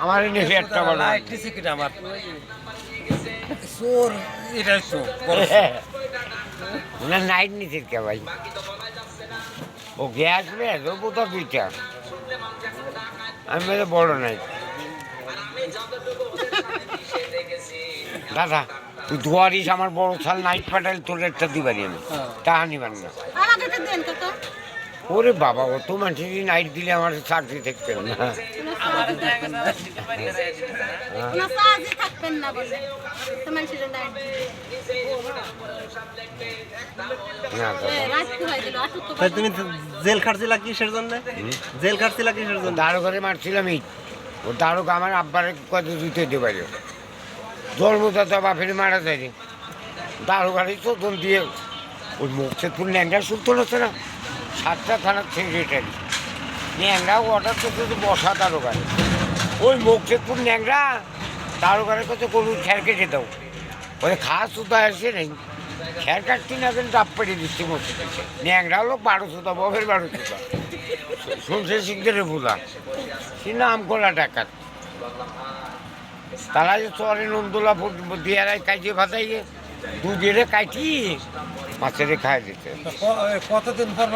আমার এনে একটা বড় আমার চোর এটাই তো না নাইট নিতে কে ভাই ও গ্যাস মেয়ে দেবো তো দুইটা আমি বলে বড় নাই দাদা তুই দুয়ারিস আমার বড় ছাল নাইট পাঠালে তোর একটা দিবারি আমি টাকা নিবার না ওরে বাবা অত মানুষেরই নাইট দিলে আমার চাকরি থাকতে না তুমি জেল খাটছিলা কিসের জন্য? জেল খাটছিলা কিসের জন্য? দারোগারে মারছিলাম এই ও দারোগা আমার আব্বারে কত জুতে দেবার জন্মদাতা বাপের মারা যায়নি দারোগারই চোদন দিয়ে ওই মুখশেদপুর ন্যাংরা সুলতান হচ্ছে না 7টা থানার সেক্রেটারি ন্যাংরাও অর্ডার করতে তো বসা দারোগারে ওই মুখশেদপুর ন্যাংরা দারোগারের কাছে কোনো খ্যার কেটে দাও ওই খাস সুতা আসে নেই খ্যার কাটতি না কিন্তু ডাব পেটে দিচ্ছি মসজিদে ন্যাংরা হলো 1200 ববের 1200 শুনছে শিখদের ভুলা সে নাম করা ডাকাত তারা যে চরে নন্দোলা দিয়ে কাইটিয়ে ভাতাইয়ে দুধেরে কাইটি মাছেরে খাই দিতে কতদিন পর